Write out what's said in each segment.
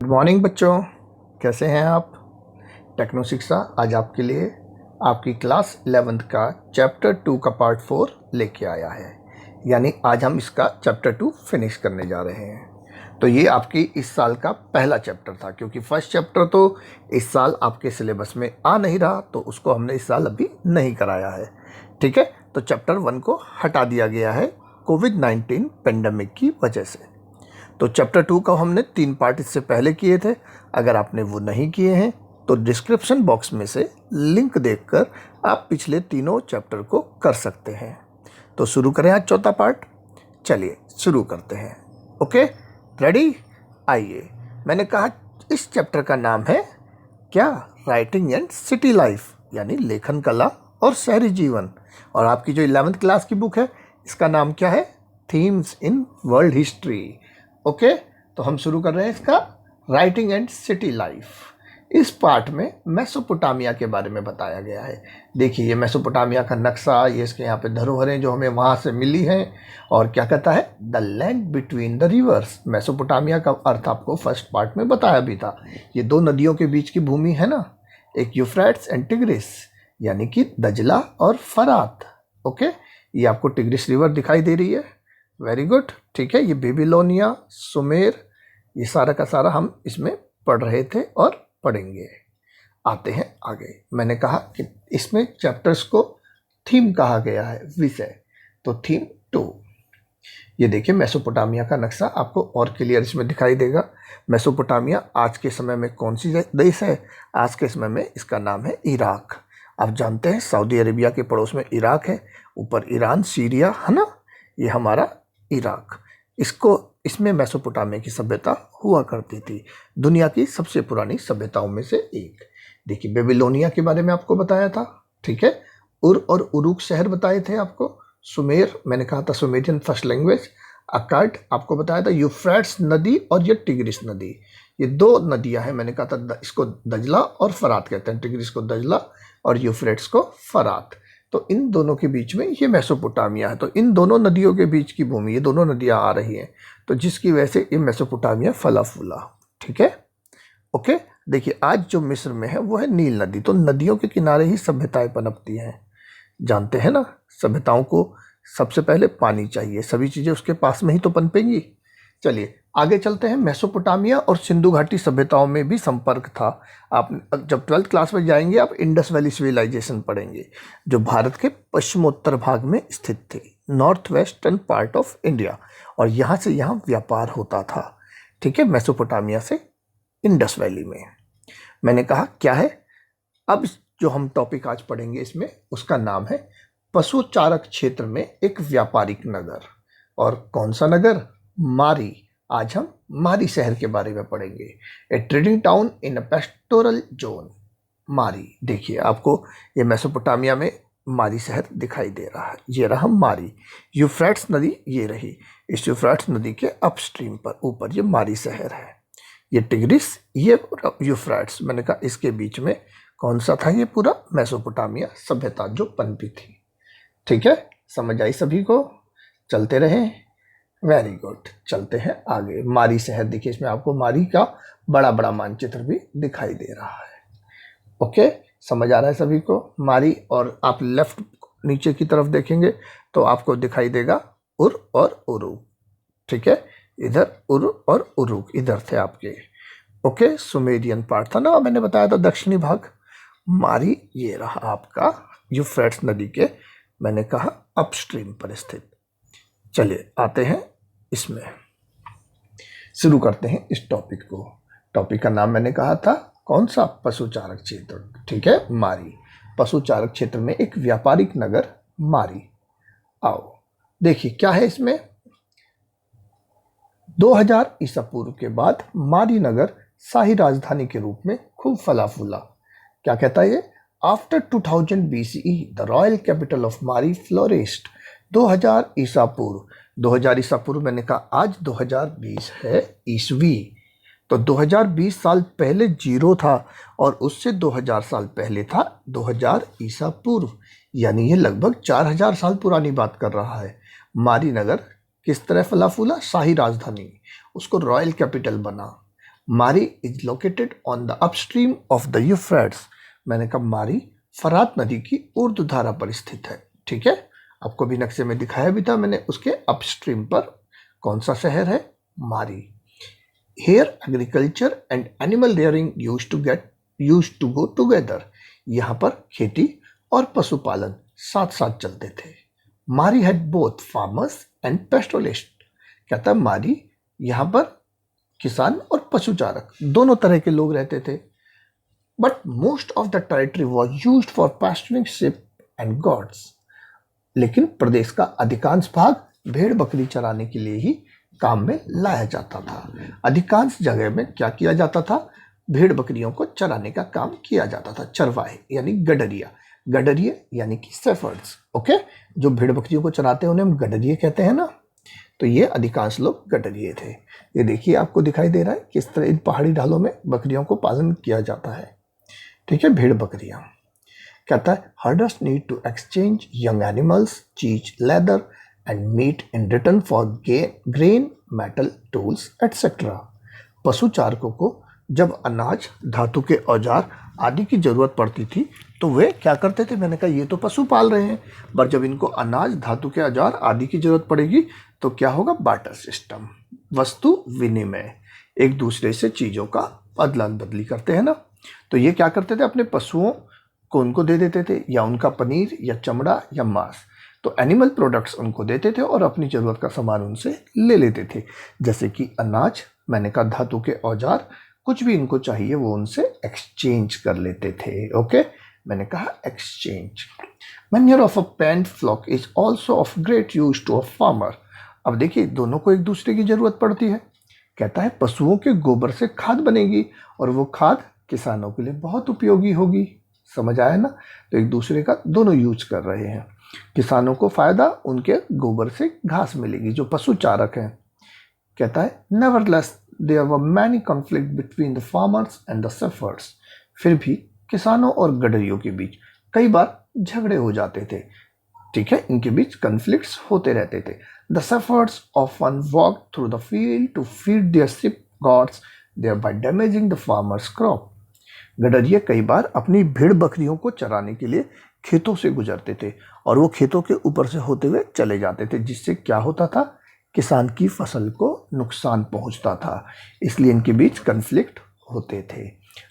Morning बच्चों, कैसे हैं आप। टेक्नो शिक्षा आज आपके लिए आपकी क्लास 11th का चैप्टर 2 का पार्ट 4 लेके आया है। यानी आज हम इसका चैप्टर 2 फिनिश करने जा रहे हैं। तो ये आपकी इस साल का पहला चैप्टर था, क्योंकि फर्स्ट चैप्टर तो इस साल आपके सिलेबस में आ नहीं रहा, तो उसको हमने इस साल अभी नहीं कराया है। ठीक है, तो चैप्टर 1 को हटा दिया गया है कोविड-19 पेंडेमिक की वजह से। तो चैप्टर 2 का हमने 3 पार्ट इससे पहले किए थे। अगर आपने वो नहीं किए हैं तो डिस्क्रिप्शन बॉक्स में से लिंक देखकर आप पिछले तीनों चैप्टर को कर सकते हैं। तो शुरू करें आज चौथा पार्ट। चलिए शुरू करते हैं। Okay, ready. आइए, मैंने कहा इस चैप्टर का नाम है क्या, राइटिंग एंड सिटी लाइफ, यानी लेखन कला और शहरी जीवन। और आपकी जो 11th क्लास की बुक है इसका नाम क्या है, themes in world history. Okay, तो हम शुरू कर रहे हैं इसका राइटिंग एंड सिटी लाइफ। इस पार्ट में मेसोपोटामिया के बारे में बताया गया है। देखिए, ये मेसोपोटामिया का नक्शा, ये इसके यहाँ पे धरोहरें जो हमें वहाँ से मिली हैं। और क्या कहता है, the land between the reverse. Mesopotamia का अर्थ आपको फर्स्ट पार्ट में बताया भी था। ये दो नदियों के बीच की भूमि है ना, एक यूफ्रेट्स एंड टिग्रिस, यानी कि दजला और फरात। ओके, ये आपको टिग्रिस रिवर दिखाई दे रही है। वेरी गुड, ठीक है। ये बेबीलोनिया, सुमेर, ये सारा का सारा हम इसमें पढ़ रहे थे और पढ़ेंगे। आते हैं आगे। मैंने कहा कि इसमें चैप्टर्स को थीम कहा गया है, विषय। तो थीम 2, ये देखिए मेसोपोटामिया का नक्शा आपको और क्लियर इसमें दिखाई देगा। मेसोपोटामिया आज के समय में कौन सी देश है, आज के समय में इसका नाम है इराक। आप जानते हैं सऊदी अरेबिया के पड़ोस में इराक है, ऊपर ईरान, सीरिया है ना, ये हमारा इराक। इसमें मेसोपोटामिया की सभ्यता हुआ करती थी, दुनिया की सबसे पुरानी सभ्यताओं में से एक। देखिए, बेबीलोनिया के बारे में आपको बताया था, ठीक है। उर और उरुक शहर बताए थे आपको। सुमेर, मैंने कहा था सुमेरियन फर्स्ट लैंग्वेज। अकाड आपको बताया था, यूफ्रेट्स नदी और ये टिग्रिस नदी, ये दो नदियां हैं। मैंने कहा था इसको दजला और फरात कहते हैं, टिग्रिस को दजला और यूफ्रेट्स को फरात। तो इन दोनों के बीच में ये मेसोपोटामिया है। तो इन दोनों नदियों के बीच की भूमि, ये दोनों नदियां आ रही हैं, तो जिसकी वजह से ये मेसोपोटामिया फला फूला। ठीक है, ओके। देखिए, आज जो मिस्र में है वो है नील नदी। तो नदियों के किनारे ही सभ्यताएं पनपती हैं, जानते हैं ना। सभ्यताओं को सबसे पहले पानी चाहिए, सभी चीज़ें उसके पास में ही तो पनपेंगी। चलिए आगे चलते हैं। मेसोपोटामिया और सिंधु घाटी सभ्यताओं में भी संपर्क था। आप जब 12th क्लास में जाएंगे आप इंडस वैली सिविलाइजेशन पढ़ेंगे, जो भारत के पश्चिमोत्तर भाग में स्थित थी, north western part of India. और यहाँ से यहाँ व्यापार होता था, ठीक है, मेसोपोटामिया से इंडस वैली में। मैंने कहा क्या है, अब जो हम टॉपिक आज पढ़ेंगे इसमें उसका नाम है पशुचारक क्षेत्र में एक व्यापारिक नगर। और कौन सा नगर, मारी। आज हम मारी शहर के बारे में पढ़ेंगे। A trading town in a pastoral zone, Mari. देखिए, आपको ये मेसोपोटामिया में मारी शहर दिखाई दे रहा है। ये रहा मारी। यूफ्रेट्स नदी ये रही, इस यूफ्रेट्स नदी के अपस्ट्रीम पर ऊपर ये मारी शहर है। ये टिग्रिस, ये यूफ्रेट्स। मैंने कहा इसके बीच में कौन सा था, ये पूरा मेसोपोटामिया सभ्यता जो पनपी थी। ठीक है, समझ आई सभी को। चलते रहें। वेरी गुड, चलते हैं आगे। मारी शहर, देखिए इसमें आपको मारी का बड़ा बड़ा मानचित्र भी दिखाई दे रहा है। ओके, समझ आ रहा है सभी को। मारी, और आप लेफ्ट नीचे की तरफ देखेंगे तो आपको दिखाई देगा उर और उरुक। ठीक है, इधर उर और उरुक इधर थे आपके। ओके, सुमेरियन पार्ट था ना, मैंने बताया था दक्षिणी भाग। मारी ये रहा आपका यूफ्रेट्स नदी के, मैंने कहा अपस्ट्रीम पर स्थित। चलिए आते हैं इसमें, शुरू करते हैं इस टॉपिक को। टॉपिक का नाम मैंने कहा था कौन सा, पशुचारक क्षेत्र। ठीक है, मारी, पशुचारक क्षेत्र में एक व्यापारिक नगर मारी। आओ देखिए क्या है इसमें। 2000 ईसा पूर्व के बाद मारी नगर शाही राजधानी के रूप में खूब फला फूला। क्या कहता है ये, after 2000 BCE the royal capital of मारी फ्लोरिस्ड। 2000 ईसा पूर्व, 2000 ईसा पूर्व मैंने कहा आज 2020 है ईसवी, तो 2020 साल पहले जीरो था और उससे 2000 साल पहले था 2000 ईसा पूर्व, यानी ये लगभग 4000 साल पुरानी बात कर रहा है। मारी नगर किस तरह फला फूला, शाही राजधानी, उसको रॉयल कैपिटल बना। मारी is located on the upstream of the Euphrates. मैंने कहा मारी फरात नदी की ऊर्ध्वधारा पर स्थित है। ठीक है, आपको भी नक्शे में दिखाया भी था मैंने, उसके अपस्ट्रीम पर कौन सा शहर है, Mari. Here agriculture and animal rearing used to go together. यहाँ पर खेती और पशुपालन साथ साथ चलते थे। मारी हैड बोथ फार्मर्स एंड पेस्टोलिस्ट। कहता है मारी यहाँ पर किसान और पशुचारक दोनों तरह के लोग रहते थे। But most of the territory was used for pasturing sheep and goats. लेकिन प्रदेश का अधिकांश भाग भेड़ बकरी चराने के लिए ही काम में लाया जाता था। अधिकांश जगह में क्या किया जाता था, भेड़ बकरियों को चराने का काम किया जाता था। चरवाहे यानी गडरिया, गडरिए यानी कि शेफर्ड्स। ओके, जो भेड़ बकरियों को चराते हैं उन्हें हम गडरिए कहते हैं ना, तो ये अधिकांश लोग गडरिए थे। ये देखिए आपको दिखाई दे रहा है किस तरह इन पहाड़ी ढालों में बकरियों को पालन किया जाता है। ठीक है, भेड़ बकरियां। कहता है herders need to exchange young animals, cheese, leather and meat in return for grain, metal, tools etcetera. पशु चारकों को जब अनाज, धातु के औजार आदि की जरूरत पड़ती थी तो वे क्या करते थे, मैंने कहा ये तो पशु पाल रहे हैं, पर जब इनको अनाज, धातु के औजार आदि की जरूरत पड़ेगी तो क्या होगा, बार्टर सिस्टम, वस्तु विनिमय, एक दूसरे से चीज़ों का अदला बदली करते हैं ना। तो ये क्या करते थे, अपने पशुओं को उनको दे देते थे, या उनका पनीर या चमड़ा या मांस, तो एनिमल प्रोडक्ट्स उनको देते थे और अपनी ज़रूरत का सामान उनसे ले लेते थे, जैसे कि अनाज, मैंने कहा धातु के औजार, कुछ भी इनको चाहिए वो उनसे एक्सचेंज कर लेते थे। ओके, मैंने कहा exchange. Manure of a penned flock is also of great use to a farmer. अब देखिए दोनों को एक दूसरे की जरूरत पड़ती है। कहता है पशुओं के गोबर से खाद बनेगी और वो खाद किसानों के लिए बहुत उपयोगी होगी। समझ आया ना, तो एक दूसरे का दोनों यूज कर रहे हैं। किसानों को फायदा उनके गोबर से घास मिलेगी, जो पशु चारक हैं। कहता है nevertheless there were many conflict between the farmers and the shepherds. फिर भी किसानों और गडरियों के बीच कई बार झगड़े हो जाते थे। ठीक है, इनके बीच कन्फ्लिक्ट्स होते रहते थे। The shepherds often walk through the field to feed their sheep goats thereby damaging the farmers crop. गडरिये कई बार अपनी भेड़ बकरियों को चराने के लिए खेतों से गुजरते थे और वो खेतों के ऊपर से होते हुए चले जाते थे, जिससे क्या होता था, किसान की फसल को नुकसान पहुंचता था। इसलिए इनके बीच कन्फ्लिक्ट होते थे।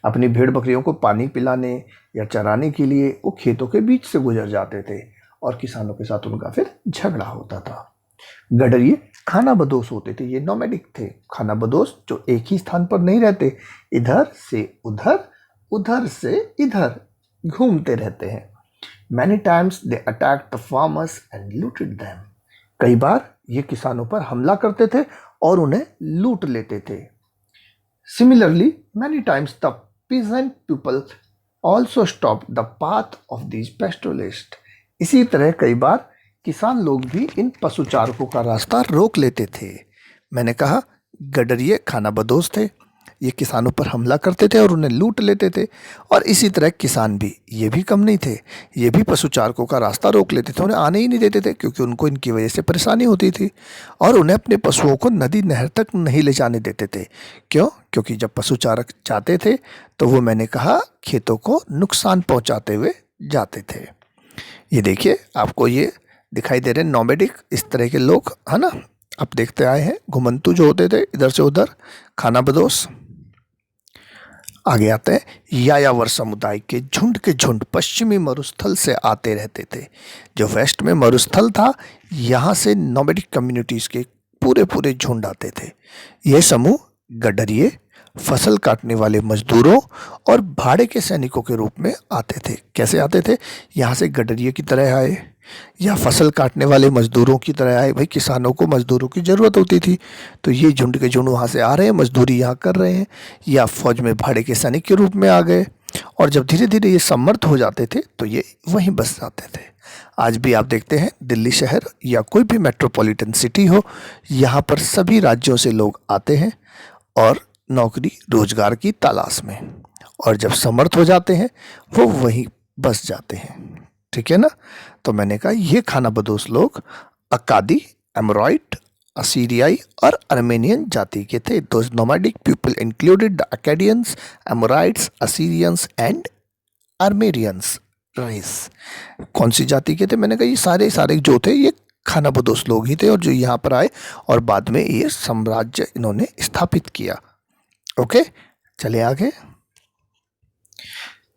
अपनी भेड़ बकरियों को पानी पिलाने या चराने के लिए वो खेतों के बीच से गुजर जाते थे और किसानों के साथ उनका फिर झगड़ा होता था। गडरिये खाना बदोश होते थे, ये नोमैडिक थे। खाना बदोश जो एक ही स्थान पर नहीं रहते, इधर से उधर, उधर से इधर घूमते रहते हैं। Many times they attacked the farmers and looted them. कई बार ये किसानों पर हमला करते थे और उन्हें लूट लेते थे। Similarly many times the peasant people also stop the path of these पेस्टोलिस्ट। इसी तरह कई बार किसान लोग भी इन पशुचारकों का रास्ता रोक लेते थे। मैंने कहा गडरिये खाना बदोश थे, ये किसानों पर हमला करते थे और उन्हें लूट लेते थे। और इसी तरह किसान भी, ये भी कम नहीं थे, ये भी पशुचारकों का रास्ता रोक लेते थे, उन्हें आने ही नहीं देते थे, क्योंकि उनको इनकी वजह से परेशानी होती थी। और उन्हें अपने पशुओं को नदी नहर तक नहीं ले जाने देते थे। क्यों? क्योंकि जब पशुचारक जाते थे तो वो, मैंने कहा, खेतों को नुकसान पहुँचाते हुए जाते थे। ये देखिए आपको ये दिखाई दे रहे हैं नोमैडिक, इस तरह के लोग, है ना, आप देखते आए हैं। घुमंतु जो होते थे इधर से उधर, खाना बदोश। आगे आते हैं यायावर समुदाय के झुंड पश्चिमी मरुस्थल से आते रहते थे। जो वेस्ट में मरुस्थल था, यहाँ से नोमैडिक कम्युनिटीज़ के पूरे पूरे झुंड आते थे। यह समूह गडरिये, फसल काटने वाले मजदूरों और भाड़े के सैनिकों के रूप में आते थे। कैसे आते थे? यहाँ से गडरिये की तरह आए या फसल काटने वाले मजदूरों की तरह आए। भाई किसानों को मजदूरों की ज़रूरत होती थी, तो ये झुंड के झुंड वहाँ से आ रहे हैं, मजदूरी यहाँ कर रहे हैं, या फौज में भाड़े के सैनिक के रूप में आ गए। और जब धीरे धीरे ये समर्थ हो जाते थे तो ये वहीं बस जाते थे। आज भी आप देखते हैं दिल्ली शहर या कोई भी मेट्रोपॉलिटन सिटी हो, यहाँ पर सभी राज्यों से लोग आते हैं और नौकरी रोजगार की तलाश में, और जब समर्थ हो जाते हैं वो वहीं बस जाते हैं। ठीक है ना? तो मैंने कहा ये खाना बदोश लोग अकादी, एमोराइट, असीरियाई और अर्मेनियन जाति के थे। Those nomadic people included the Akkadians, Amorites, Assyrians and Armenians race. कौन सी जाति के थे? मैंने कहा ये सारे सारे जो थे ये खानाबदोश लोग ही थे और जो यहाँ पर आए और बाद में ये साम्राज्य इन्होंने स्थापित किया। ओके, चले आगे।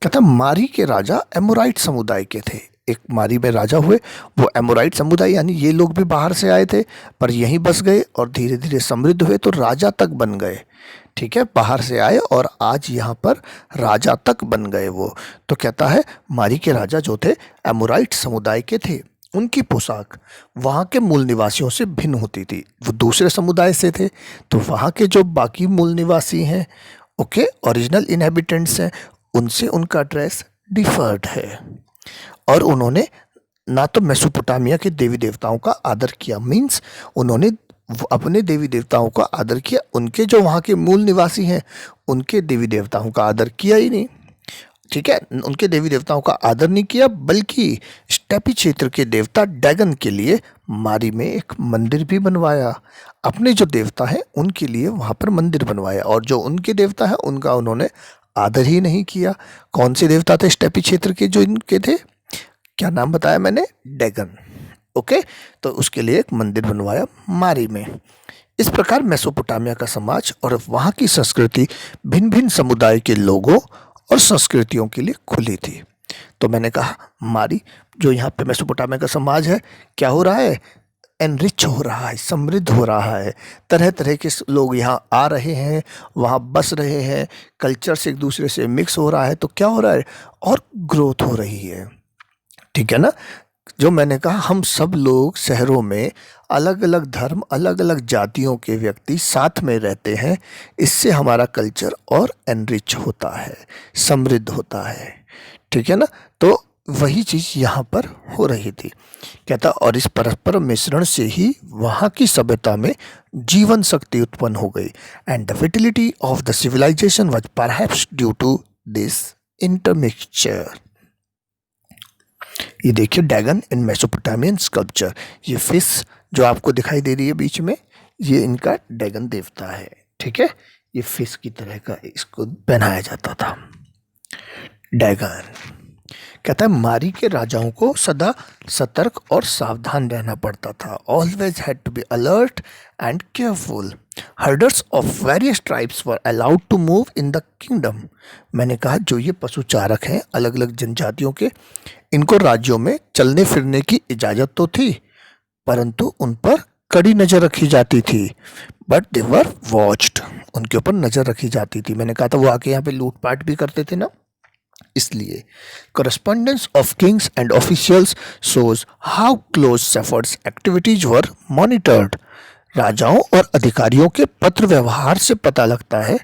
कहता मारी के राजा एमोराइट समुदाय के थे। एक मारी में राजा हुए, वो एमोराइट समुदाय यानी ये लोग भी बाहर से आए थे पर यहीं बस गए और धीरे धीरे समृद्ध हुए तो राजा तक बन गए। ठीक है, बाहर से आए और आज यहाँ पर राजा तक बन गए वो। तो कहता है मारी के राजा जो थे एमोराइट समुदाय के थे। उनकी पोशाक वहाँ के मूल निवासियों से भिन्न होती थी। वो दूसरे समुदाय से थे तो वहाँ के जो बाकी मूल निवासी हैं, ओके, ओरिजिनल इनहेबिटेंट्स हैं, उनसे उनका ड्रेस डिफर्ड है। और उन्होंने ना तो मेसोपोटामिया के देवी देवताओं का आदर किया, मीन्स उन्होंने अपने देवी देवताओं का आदर किया, उनके जो वहाँ के मूल निवासी हैं उनके देवी देवताओं का आदर किया ही नहीं। ठीक है, उनके देवी देवताओं का आदर नहीं किया, बल्कि स्टेपी क्षेत्र के देवता डैगन के लिए मारी में एक मंदिर भी बनवाया। अपने जो देवता हैं उनके लिए वहाँ पर मंदिर बनवाया और जो उनके देवता हैं उनका उन्होंने आदर ही नहीं किया। कौन से देवता थे स्टेपी क्षेत्र के जो इनके थे? क्या नाम बताया मैंने? डैगन। ओके, तो उसके लिए एक मंदिर बनवाया मारी में। इस प्रकार मेसोपोटामिया का समाज और वहाँ की संस्कृति भिन्न भिन्न समुदाय के लोगों और संस्कृतियों के लिए खुली थी। तो मैंने कहा मारी जो यहाँ पे मेसोपोटामिया का समाज है, क्या हो रहा है? एनरिच हो रहा है, समृद्ध हो रहा है। तरह तरह के लोग यहाँ आ रहे हैं, वहाँ बस रहे हैं, कल्चर से एक दूसरे से मिक्स हो रहा है। तो क्या हो रहा है? और ग्रोथ हो रही है। ठीक है ना? जो मैंने कहा हम सब लोग शहरों में अलग अलग धर्म, अलग अलग जातियों के व्यक्ति साथ में रहते हैं, इससे हमारा कल्चर और एनरिच होता है, समृद्ध होता है। ठीक है ना? तो वही चीज़ यहाँ पर हो रही थी। कहता और इस परस्पर मिश्रण से ही वहाँ की सभ्यता में जीवन शक्ति उत्पन्न हो गई। And the fertility of the civilisation was perhaps due to this intermixture. ये देखिए डैगन इन मेसोपोटामियन स्कल्पचर, ये फिश जो आपको दिखाई दे रही है बीच में, ये इनका डैगन देवता है। ठीक है, ये फिश की तरह का इसको पहनाया जाता था डैगन। कहता है मारी के राजाओं को सदा सतर्क और सावधान रहना पड़ता था। Always had to be alert and careful. Herders of various tribes were allowed to move in the kingdom. मैंने कहा जो ये पशु चारक हैं अलग अलग जनजातियों के, इनको राज्यों में चलने फिरने की इजाज़त तो थी परंतु उन पर कड़ी नज़र रखी जाती थी। बट दे वर वॉच्ड, उनके ऊपर नज़र रखी जाती थी। मैंने कहा था वो आके यहाँ पे लूटपाट भी करते थे ना, इसलिए। correspondence of kings and officials shows how close Shepherd's activities were monitored। राजाओं और अधिकारियों के पत्र व्यवहार से पता लगता है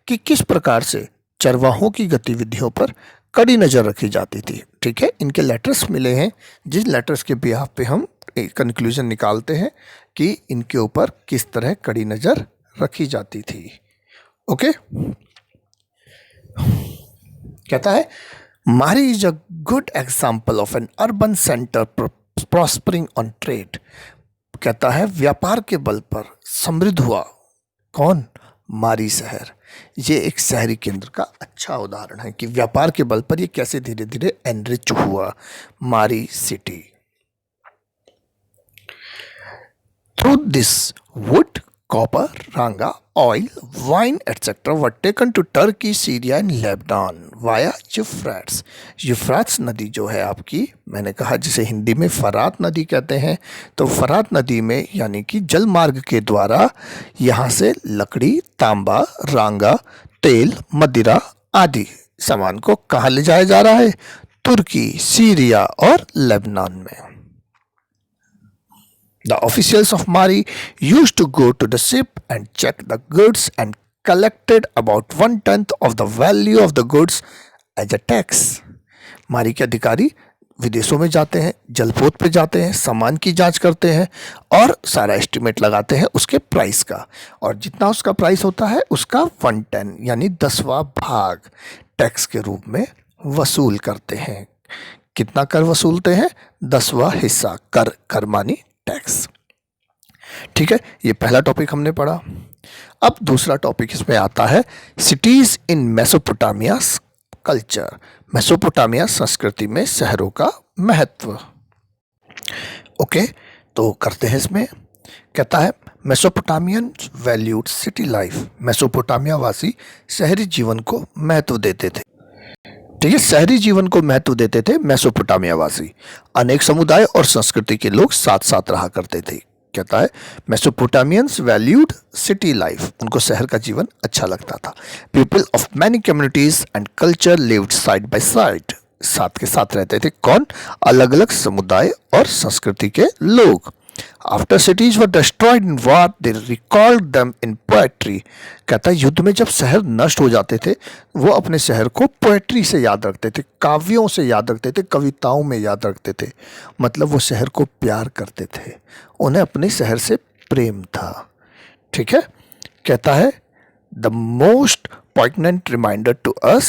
कि किस प्रकार से चरवाहों की गतिविधियों पर कड़ी नज़र रखी जाती थी। ठीक है, इनके लेटर्स मिले हैं जिन लेटर्स के बिहाफ पे हम एक कंक्लूजन निकालते हैं कि इनके ऊपर किस तरह कड़ी नज़र रखी जाती थी। ओके, कहता है मारी is a good example of N urban centre prospering on trade. कहता है व्यापार के बल पर समृद्ध हुआ कौन? मारी शहर। ये एक शहरी केंद्र का अच्छा उदाहरण है कि व्यापार के बल पर ये कैसे धीरे धीरे एनरिच हुआ। मारी city. Through this would, copper, ranga, oil, wine, etc. were taken to Turkey, Syria and Lebanon via Euphrates। यूफ्राट्स नदी जो है आपकी, मैंने कहा जिसे हिंदी में फरात नदी कहते हैं, तो फरात नदी में यानी कि जल मार्ग के द्वारा यहाँ से लकड़ी, तांबा, रांगा, तेल, मदिरा आदि सामान को कहाँ ले जाया जा रहा है? तुर्की, सीरिया और लेबनान में। The officials of Mari used to go to the ship and check the goods and collected about 1/10 of the value of the goods as a tax। मारी के अधिकारी विदेशों में जाते हैं, जलपोत पे जाते हैं, सामान की जांच करते हैं और सारा एस्टिमेट लगाते हैं उसके प्राइस का, और जितना उसका प्राइस होता है उसका 1/10 यानी 10वां भाग टैक्स के रूप में वसूल करते हैं। कितना कर वसूलते हैं? 10वां हिस्सा कर, कर मानी टैक्स। ठीक है, ये पहला टॉपिक हमने पढ़ा। अब दूसरा टॉपिक इसमें आता है cities in Mesopotamia culture. Mesopotamia संस्कृति में शहरों का महत्व। ओके, तो करते हैं इसमें। कहता है Mesopotamian valued city life. Mesopotamia वासी शहरी जीवन को महत्व देते थे। ठीक है, शहरी जीवन को महत्व देते थे मेसोपोटामिया वासी। अनेक समुदाय और संस्कृति के लोग साथ साथ रहा करते थे। कहता है मेसोपोटामियंस वैल्यूड सिटी लाइफ। उनको शहर का जीवन अच्छा लगता था। People of many communities and culture lived side by side. साथ के साथ रहते थे कौन? अलग अलग समुदाय और संस्कृति के लोग। After cities were destroyed in war they recalled them in poetry. कहता है युद्ध में जब शहर नष्ट हो जाते थे वो अपने शहर को पोएट्री से याद रखते थे, काव्यों से याद रखते थे, कविताओं में याद रखते थे। मतलब वो शहर को प्यार करते थे, उन्हें अपने शहर से प्रेम था। ठीक है, कहता है the most poignant reminder to us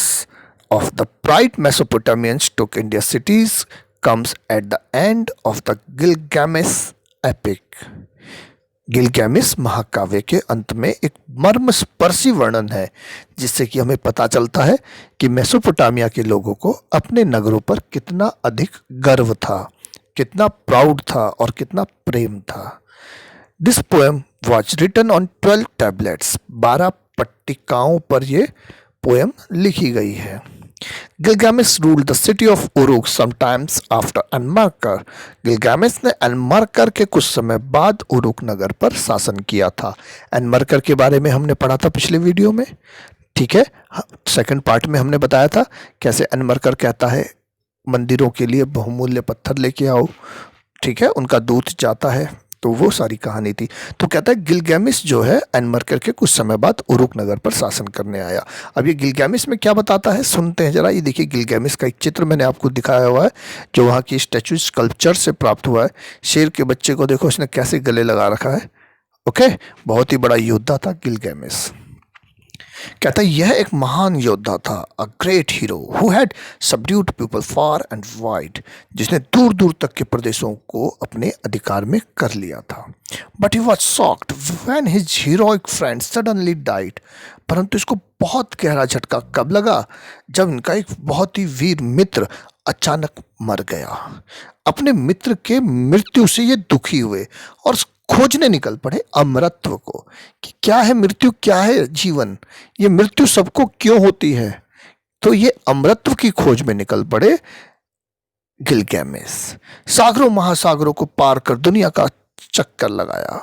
of the pride Mesopotamians took in their cities comes at the end of the Gilgamesh epic। गिलगैमिश महाकाव्य के अंत में एक मर्मस्पर्शी वर्णन है जिससे कि हमें पता चलता है कि मेसोपोटामिया के लोगों को अपने नगरों पर कितना अधिक गर्व था, कितना प्राउड था और कितना प्रेम था। This poem was written on 12 tablets. 12 पट्टिकाओं पर यह पोएम लिखी गई है। Gilgamesh ruled the city of Uruk sometimes after Enmerkar. Gilgamesh ने एनमार्कर के कुछ समय बाद उरुक नगर पर शासन किया था। एनमार्कर के बारे में हमने पढ़ा था पिछले वीडियो में। ठीक है, सेकंड पार्ट में हमने बताया था कैसे एनमार्कर कहता है मंदिरों के लिए बहुमूल्य पत्थर लेके आओ। ठीक है, उनका दूत जाता है, तो वो सारी कहानी थी। तो कहता है गिलगैमिश जो है एनमार्कर के कुछ समय बाद उरुक नगर पर शासन करने आया। अब ये गिलगैमिश में क्या बताता है सुनते हैं जरा। ये देखिए गिलगैमिश का एक चित्र मैंने आपको दिखाया हुआ है जो वहाँ की स्टैचू स्कल्पचर से प्राप्त हुआ है। शेर के बच्चे को देखो उसने कैसे गले लगा रखा है। ओके, बहुत ही बड़ा योद्धा था गिलगैमिश। कहता है यह एक महान योद्धा था, a great hero who had subdued people far and wide, जिसने दूर दूर तक के प्रदेशों को अपने अधिकार में कर लिया था। But he was shocked when his heroic friend suddenly died. परंतु इसको बहुत गहरा झटका कब लगा? जब इनका एक बहुत ही वीर मित्र अचानक मर गया। अपने मित्र के मृत्यु से ये दुखी हुए और खोजने निकल पड़े अमरत्व को कि क्या है मृत्यु, क्या है जीवन, ये मृत्यु सबको क्यों होती है। तो ये अमरत्व की खोज में निकल पड़े गिलगैमिश। सागरों महासागरों को पार कर दुनिया का चक्कर लगाया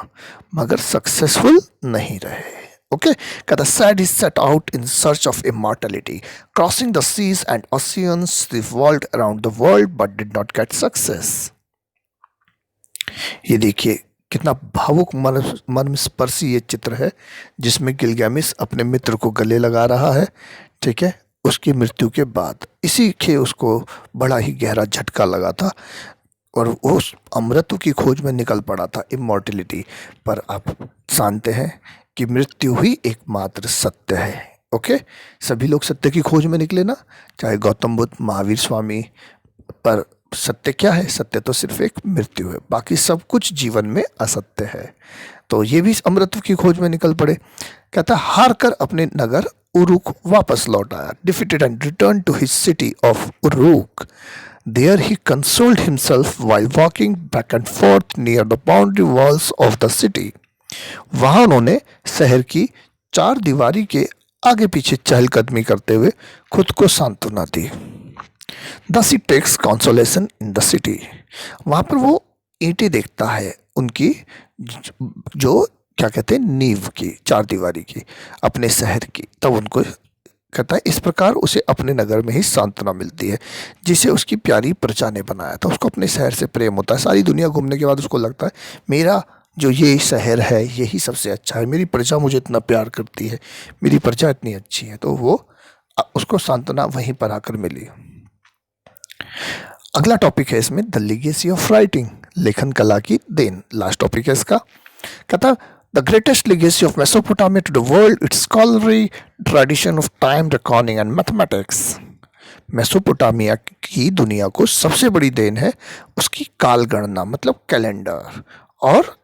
मगर सक्सेसफुल नहीं रहे। ओके, कहता said he set out in search of immortality crossing the seas and oceans the world around the world but did not get success. ये देखिए कितना भावुक मर्मस्पर्शी ये चित्र है जिसमें गिलगैमिश अपने मित्र को गले लगा रहा है। ठीक है, उसकी मृत्यु के बाद इसी के उसको बड़ा ही गहरा झटका लगा था और वो अमृत की खोज में निकल पड़ा था, इमॉर्टैलिटी। पर आप जानते हैं कि मृत्यु ही एकमात्र सत्य है। ओके, सभी लोग सत्य की खोज में निकले ना, चाहे गौतम बुद्ध, महावीर स्वामी, पर सत्य क्या है? सत्य तो सिर्फ एक मृत्यु है, बाकी सब कुछ जीवन में असत्य है। तो ये भी अमृत की खोज में निकल पड़े। कहता हार कर अपने नगर उरुक वापस लौट आया। Defeated and return to his city of Uruk. There he consoled himself while walking back and forth near the boundary walls of the city. वहां उन्होंने शहर की चार दीवारी के आगे पीछे चहलकदमी करते हुए खुद को सांत्वना दी। Thus he takes consolation in the city। वहाँ पर वो ईंटें देखता है उनकी जो क्या कहते हैं नींव की, चार दीवारी की, अपने शहर की। तब उनको कहता है इस प्रकार उसे अपने नगर में ही सांत्वना मिलती है जिसे उसकी प्यारी प्रजा ने बनाया था। उसको अपने शहर से प्रेम होता है। सारी दुनिया घूमने के बाद उसको लगता है मेरा जो ये शहर है यही सबसे अच्छा है, मेरी प्रजा मुझे इतना प्यार करती है, मेरी प्रजा इतनी अच्छी है। तो वो उसको सांत्वना वहीं पर आकर मिली। अगला टॉपिक है इसमें द लीगेसी ऑफ राइटिंग, लेखन कला की देन। लास्ट टॉपिक है इसका। कहता the greatest legacy of Mesopotamia to the world its scholarly tradition of time recording and mathematics. Mesopotamia की दुनिया को सबसे बड़ी देन है उसकी काल गणना, मतलब कैलेंडर, और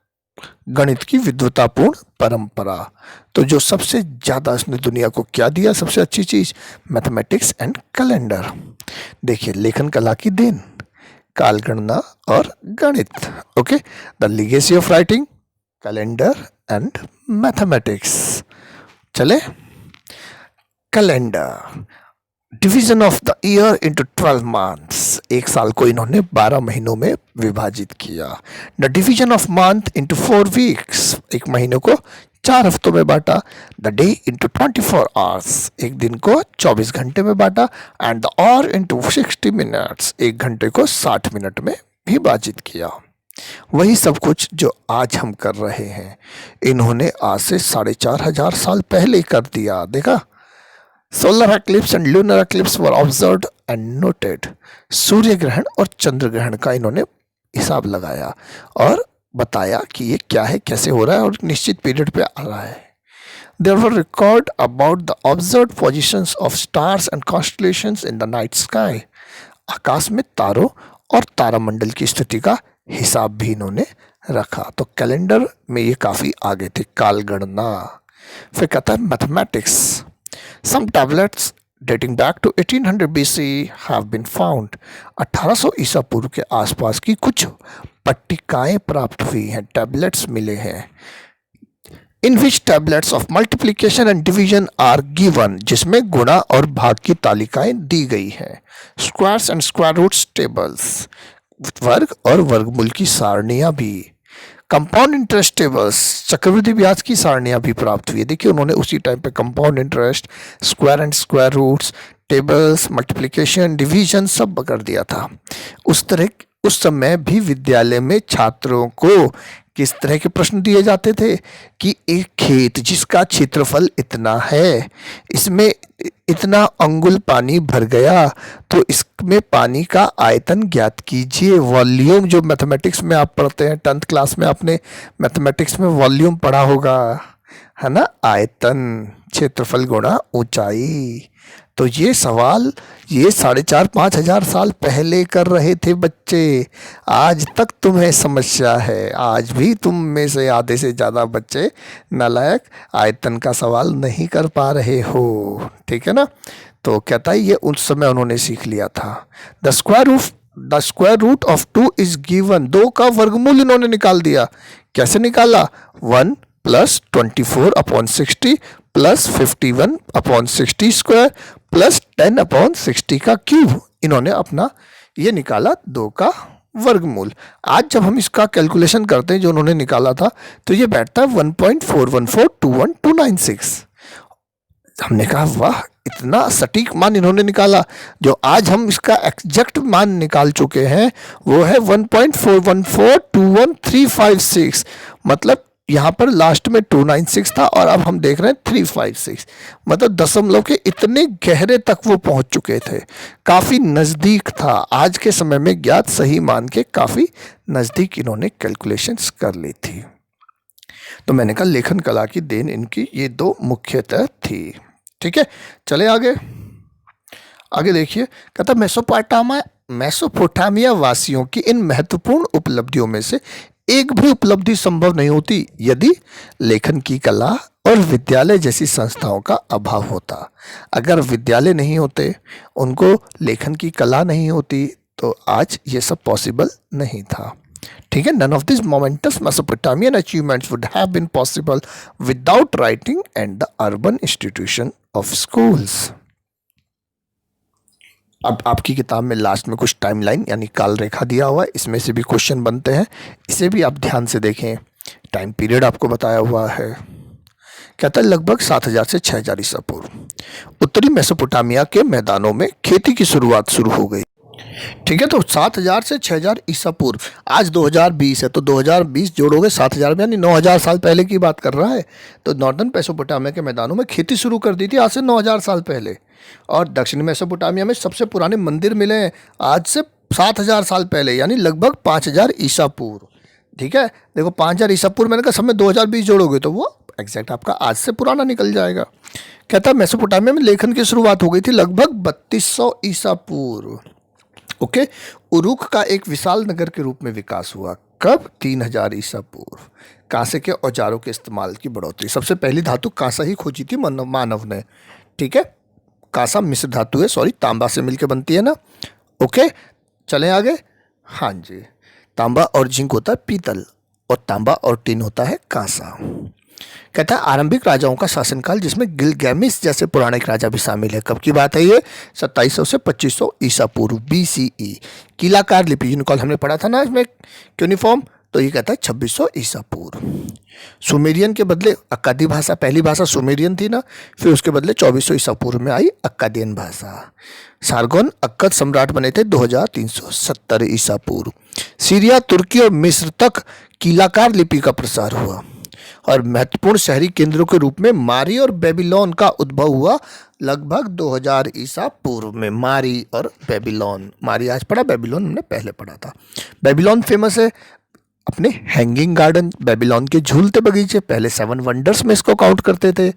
गणित की विद्वतापूर्ण परंपरा। तो जो सबसे ज़्यादा इसने दुनिया को क्या दिया, सबसे अच्छी चीज़, मैथमेटिक्स एंड कैलेंडर। देखिए, लेखन कला की देन, कालगणना और गणित। Okay, the legacy of writing, calendar and mathematics. चले, calendar, division of the year into 12 months. एक साल को इन्होंने 12 महीनों में विभाजित किया। The division of month into 4 weeks, एक महीने को 4 हफ्तों में बांटा। द डे इंटू 24 आवर्स, एक दिन को 24 घंटे में बांटा। And the our into 60 minutes, एक घंटे को 60 मिनट में विभाजित किया। वही सब कुछ जो आज हम कर रहे हैं, इन्होंने आज से 4,500 साल पहले कर दिया। देखा, solar eclipse and lunar eclipse were observed and noted. सूर्य ग्रहण और चंद्र ग्रहण का इन्होंने हिसाब लगाया और बताया कि ये क्या है, कैसे हो रहा है और निश्चित पीरियड पे आ रहा है। There were record about the observed positions of stars and constellations in the night sky. आकाश में तारों और तारामंडल की स्थिति का हिसाब भी इन्होंने रखा। तो कैलेंडर में ये काफ़ी आगे थे, कालगणना। फिर कहता है mathematics. Some tablets dating back to 1800 BC have been found. 1800 ईसा पूर्व के आसपास की कुछ पट्टिकाएं प्राप्त हुई हैं, टैबलेट्स मिले हैं। In which tablets of multiplication and division are given, जिसमें गुणा और भाग की तालिकाएं दी गई हैं। Squares and square roots tables, वर्ग और वर्गमूल की सारणियां भी। कंपाउंड इंटरेस्ट टेबल्स, चक्रवृद्धि ब्याज की सारणियां भी प्राप्त हुई है। देखिए, उन्होंने उसी टाइम पे compound interest, square and square roots, tables, multiplication, division सब कर दिया था। उस समय भी विद्यालय में छात्रों को किस तरह के प्रश्न दिए जाते थे कि एक खेत जिसका क्षेत्रफल इतना है, इसमें इतना अंगुल पानी भर गया, तो इसमें पानी का आयतन ज्ञात कीजिए। वॉल्यूम, जो मैथमेटिक्स में आप पढ़ते हैं, 10th क्लास में आपने मैथमेटिक्स में वॉल्यूम पढ़ा होगा, है ना, आयतन, क्षेत्रफल गुणा ऊंचाई। तो ये सवाल ये 4,500-5,000 साल पहले कर रहे थे बच्चे। आज तक तुम्हें समस्या है, आज भी तुम में से आधे से ज़्यादा बच्चे नालायक आयतन का सवाल नहीं कर पा रहे हो, ठीक है ना। तो कहता है ये उस समय उन्होंने सीख लिया था। The square root of 2 is given, 2 का वर्गमूल इन्होंने निकाल दिया। कैसे निकाला? 1 प्लस 24/60 प्लस 51/60 स्क्वायर प्लस 10/60 का क्यूब, इन्होंने अपना ये निकाला 2 का वर्गमूल। आज जब हम इसका कैलकुलेशन करते हैं जो उन्होंने निकाला था, तो ये बैठता है 1.41421296। हमने कहा वाह, इतना सटीक मान इन्होंने निकाला। जो आज हम इसका एग्जैक्ट मान निकाल चुके हैं वो है 1.41421356। मतलब यहाँ पर लास्ट में 296 था और अब हम देख रहे हैं 356। मतलब दशमलव के इतने गहरे तक वो पहुंच चुके थे, काफ़ी नज़दीक था। आज के समय में ज्ञात सही मान के काफ़ी नज़दीक इन्होंने कैलकुलेशंस कर ली थी। तो मैंने कहा लेखन कला की देन इनकी ये 2 मुख्यतः थी। ठीक है, चले आगे। आगे देखिए, कहता मेसोपोटामिया वासियों की इन महत्वपूर्ण उपलब्धियों में से एक भी उपलब्धि संभव नहीं होती यदि लेखन की कला और विद्यालय जैसी संस्थाओं का अभाव होता। अगर विद्यालय नहीं होते, उनको लेखन की कला नहीं होती, तो आज ये सब पॉसिबल नहीं था। ठीक है, none of this momentous Mesopotamian achievements would have been possible without writing and the urban institution of schools. अब आपकी किताब में लास्ट में कुछ टाइमलाइन यानी काल रेखा दिया हुआ है, इसमें से भी क्वेश्चन बनते हैं, इसे भी आप ध्यान से देखें। टाइम पीरियड आपको बताया हुआ है। कहता है लगभग 7,000 से 6,000 ईसा पूर्व उत्तरी मेसोपोटामिया के मैदानों में खेती की शुरुआत शुरू हो गई। ठीक है, तो 7,000 से 6,000 ईसा पूर्व, आज 2020 है, तो 2020 जोड़ोगे 7,000 में, यानी 9,000 साल पहले की बात कर रहा है। तो नॉर्दर्न मेसोपोटामिया के मैदानों में खेती शुरू कर दी थी आज से 9,000 साल पहले। और दक्षिणी मेसोपोटामिया में सबसे पुराने मंदिर मिले हैं आज से 7,000 साल पहले, यानी लगभग 5,000 ईसा पूर्व। ठीक है, देखो 5,000 ईसा पूर्व, मैंने कहा सब में 2020 जोड़ोगे तो वो एग्जैक्ट आपका आज से पुराना निकल जाएगा। कहता है मेसोपोटामिया में लेखन की शुरुआत हो गई थी लगभग 3200 ईसा पूर्व। ओके, उरुक का एक विशाल नगर के रूप में विकास हुआ। कब? 3,000 ईसा पूर्व। कांसे के औजारों के इस्तेमाल की बढ़ोतरी। सबसे पहली धातु कांसा ही खोजी थी मानव ने। ठीक है, कांसा मिश्र धातु है, सॉरी, तांबा से मिलकर बनती है ना। ओके, चलें आगे। हाँ जी, तांबा और जिंक होता है पीतल, और तांबा और टिन होता है कांसा। कहता है आरंभिक राजाओं का शासनकाल जिसमें गिलगैमिस जैसे पौराणिक राजा भी शामिल है। कब की बात है ये? 2700 से 2500 ईसा पूर्व, BCE। कीलाकार लिपि जिनको हमने पढ़ा था ना इसमें क्यूनिफॉर्म, तो ये कहता है 2600 ईसा पूर्व। सुमेरियन के बदले अक्कादी भाषा, पहली भाषा सुमेरियन थी ना, फिर उसके बदले 2400 ईसा पूर्व में आई अक्कादियन भाषा। सारगोन अक्कद सम्राट बने थे 2370 ईसा पूर्व। सीरिया, तुर्की और मिस्र तक कीलाकार लिपि का प्रसार हुआ और महत्वपूर्ण शहरी केंद्रों के रूप में मारी और बेबीलोन का उद्भव हुआ लगभग 2000 ईसा पूर्व में। मारी और बेबीलोन, मारी आज पढ़ा, बेबीलोन हमने पहले पढ़ा था। बेबीलोन फेमस है अपने हैंगिंग गार्डन, बेबीलोन के झूलते बगीचे, पहले 7 वंडर्स में इसको काउंट करते थे।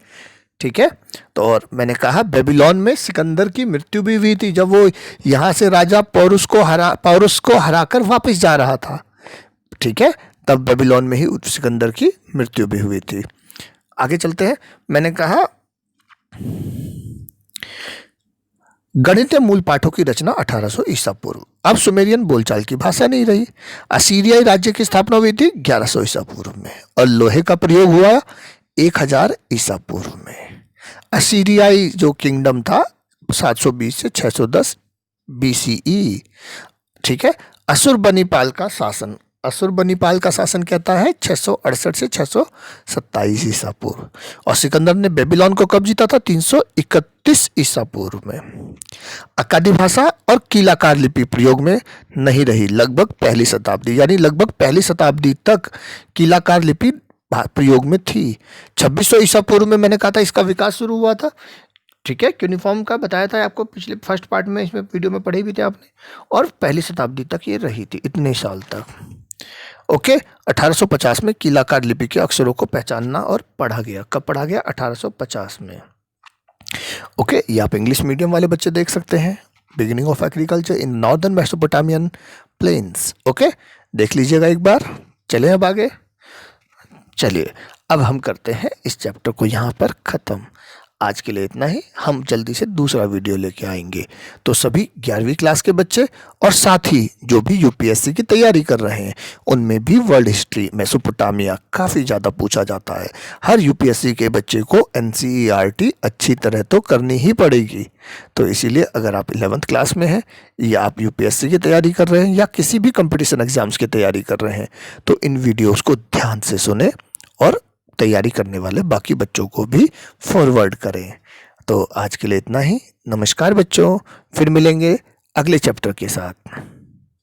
ठीक है, तो और मैंने कहा बेबीलोन में सिकंदर की मृत्यु भी हुई थी जब वो यहाँ से राजा पौरुष को हराकर वापस जा रहा था। ठीक है, तब बेबीलोन में ही सिकंदर की मृत्यु भी हुई थी। आगे चलते हैं। मैंने कहा गणितीय मूल पाठों की रचना 1800 ईसा पूर्व। अब सुमेरियन बोलचाल की भाषा नहीं रही। असीरियाई राज्य की स्थापना हुई थी 1100 ईसा पूर्व में और लोहे का प्रयोग हुआ 1000 ईसा पूर्व में। असीरियाई जो किंगडम था 720 से 610 BCE। ठीक है, असुरबनीपाल का शासन कहता है 668 से 627 ईसा पूर्व। और सिकंदर ने बेबीलोन को कब जीता था? 331 ईसा पूर्व में। अक्कादी भाषा और कीलाकार लिपि प्रयोग में नहीं रही लगभग पहली शताब्दी, यानी लगभग पहली शताब्दी तक कीलाकार लिपि प्रयोग में थी। 2600 ईसा पूर्व में मैंने कहा था इसका विकास शुरू हुआ था। ठीक है, यूनिफॉर्म का बताया था आपको पिछले फर्स्ट पार्ट में, इसमें वीडियो में पढ़े भी थे आपने। और पहली शताब्दी तक ये रही थी, इतने साल तक। ओके, 1850 में कीलाकार लिपि के अक्षरों को पहचानना और पढ़ा गया। कब पढ़ा गया? 1850 में। ओके, ये आप इंग्लिश मीडियम वाले बच्चे देख सकते हैं, beginning of agriculture in northern Mesopotamian plains. Okay, देख लीजिएगा एक बार। चलें अब आगे। चलिए अब हम करते हैं इस चैप्टर को यहाँ पर ख़त्म। आज के लिए इतना ही, हम जल्दी से दूसरा वीडियो लेके आएंगे। तो सभी 11वीं क्लास के बच्चे और साथ ही जो भी UPSC की तैयारी कर रहे हैं उनमें भी वर्ल्ड हिस्ट्री, मेसोपोटामिया काफ़ी ज़्यादा पूछा जाता है। हर UPSC के बच्चे को NCERT अच्छी तरह तो करनी ही पड़ेगी। तो इसीलिए अगर आप 11th क्लास में हैं या आप UPSC की तैयारी कर रहे हैं या किसी भी कंपटीशन एग्जाम्स की तैयारी कर रहे हैं तो इन वीडियोज़ को ध्यान से सुने और तैयारी करने वाले बाकी बच्चों को भी फॉरवर्ड करें। तो आज के लिए इतना ही। नमस्कार बच्चों, फिर मिलेंगे अगले चैप्टर के साथ।